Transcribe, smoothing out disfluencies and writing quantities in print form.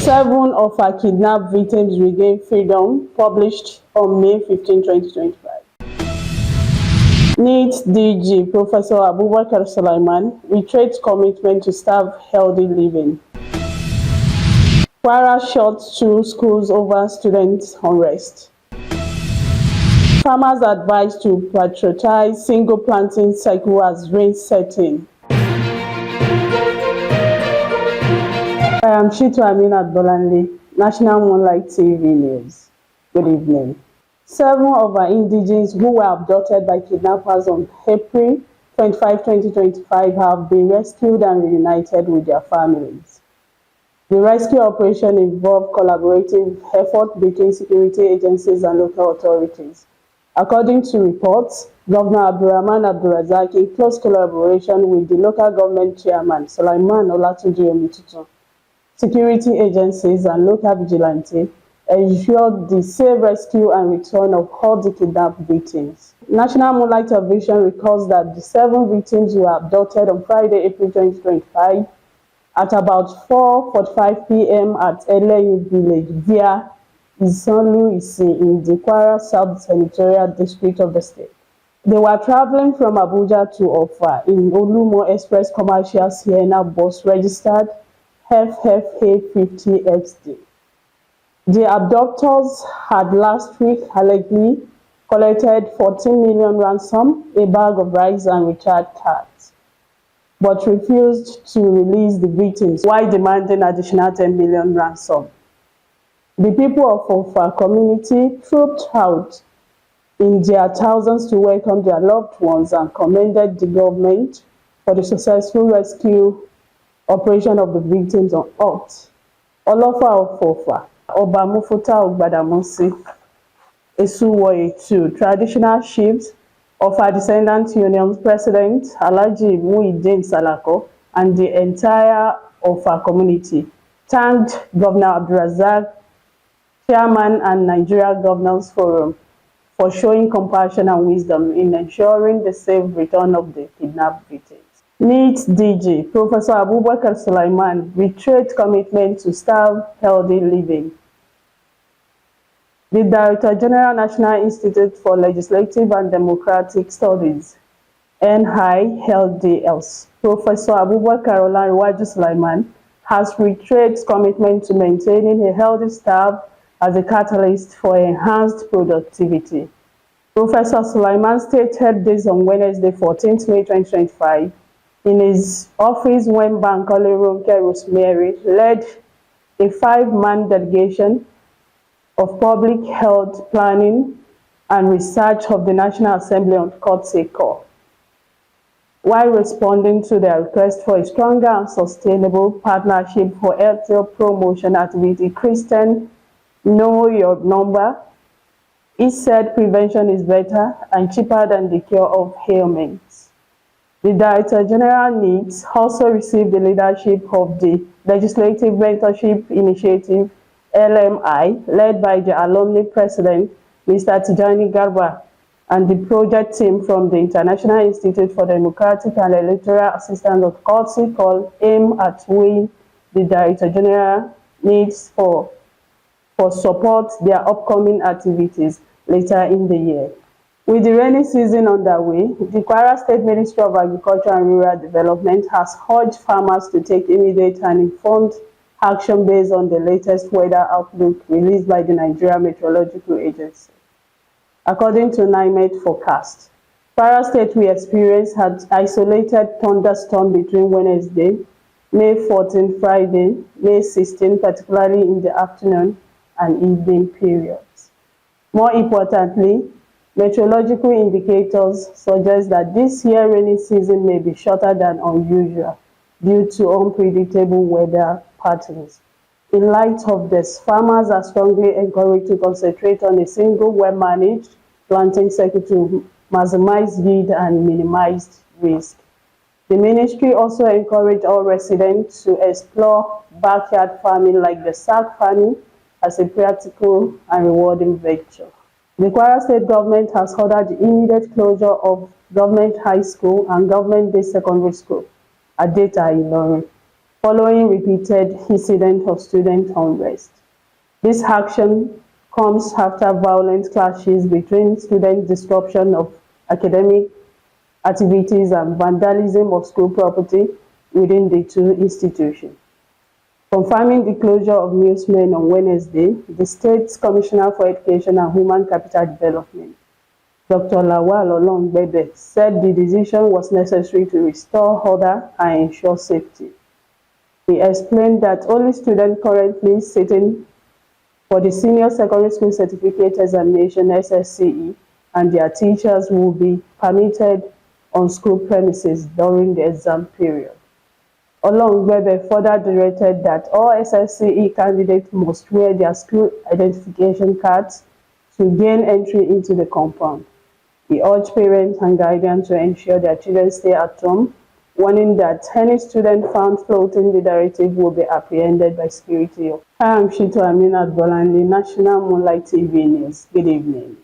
7 of our kidnapped victims regained freedom, published on May 15, 2025. NEWS DG Professor Abubakar Sulaiman reiterates commitment to staff healthy living. Kwara shut 2 schools over students' unrest. Farmers advised to prioritize single planting cycle as rain sets in. I am Chitu Aminat Bolanle, National Moonlight TV News. Good evening. 7 of our indigenes who were abducted by kidnappers on April 25, 2025 have been rescued and reunited with their families. The rescue operation involved collaborative effort between security agencies and local authorities. According to reports, Governor Abdulrahman Abdulrazak, in close collaboration with the local government chairman, Sulaiman Olatunji Omitutu, security agencies and local vigilantes, ensured the safe rescue and return of all the kidnapped victims. National Moonlight Television records that the 7 victims were abducted on Friday, April 2025 at about 4:45 p.m. at Eleyin village via Isanlu Isi in the Kwara South Senatorial District of the state. They were traveling from Abuja to Ofa in Olumo Express Commercial Sienna bus registered FFA 50XD. The abductors had last week allegedly collected 14 million ransom, a bag of rice and recharge cards, but refused to release the victims while demanding additional 10 million ransom. The people of Ofa community trooped out in their thousands to welcome their loved ones and commended the government for the successful rescue operation of the victims on earth. Olofa of Ofa, Oba Mufuta Ogbadamusi, Esuwoye II, traditional chiefs of our descendant union's president, Alhaji Muhyiddin Salako, and the entire Ofa community thanked Governor Abdulrazak, chairman and Nigeria Governors Forum, for showing compassion and wisdom in ensuring the safe return of the kidnapped victims. NEWS DG Professor Abubakar Sulaiman reiterates commitment to staff healthy living. The Director General National Institute for Legislative and Democratic Studies, NILDS, Professor Abubakar Olariwaju Sulaiman, has reiterated commitment to maintaining a healthy staff as a catalyst for enhanced productivity. Professor Sulaiman stated this on Wednesday, 14th May 2025, in his office when Bankole Ronke Rosemary led a 5-man delegation of Public Health Planning and Research of the National Assembly on Court. While responding to their request for a stronger and sustainable partnership for health promotion activity, Christian Know Your Number, he said prevention is better and cheaper than the cure of ailments. The Director General NEWS also received the leadership of the Legislative Mentorship Initiative, LMI, led by the alumni president, Mr. Tijani Garba, and the project team from the International Institute for Democratic and Electoral Assistance of Courtesy called AIM at Weighing the Director General NEWS for support their upcoming activities later in the year. With the rainy season underway, the Kwara State Ministry of Agriculture and Rural Development has urged farmers to take immediate and informed action based on the latest weather outlook released by the Nigeria Meteorological Agency. According to NIMET forecast, Kwara State will experience an isolated thunderstorm between Wednesday, May 14, Friday, May 16, particularly in the afternoon and evening periods. More importantly, meteorological indicators suggest that this year's rainy season may be shorter than usual due to unpredictable weather patterns. In light of this, farmers are strongly encouraged to concentrate on a single well-managed planting cycle to maximize yield and minimize risk. The ministry also encouraged all residents to explore backyard farming like the sack farming as a practical and rewarding venture. The Kwara State government has ordered the immediate closure of government high school and government-based secondary school at Deta Ilorin. following repeated incidents of student unrest. This action comes after violent clashes between student disruption of academic activities and vandalism of school property within the two institutions. Confirming the closure of NEWS15 on Wednesday, the State's Commissioner for Education and Human Capital Development, Dr. Lawal Olongbebe, said the decision was necessary to restore order and ensure safety. He explained that only students currently sitting for the Senior Secondary School Certificate Examination (SSCE) and their teachers will be permitted on school premises during the exam period. Olongbebe further directed that all SSCE candidates must wear their school identification cards to gain entry into the compound. He urged parents and guardians to ensure their children stay at home, warning that any student found floating the directive will be apprehended by security. I am Shito Aminat Bolandi, National Moonlight TV News. Good evening.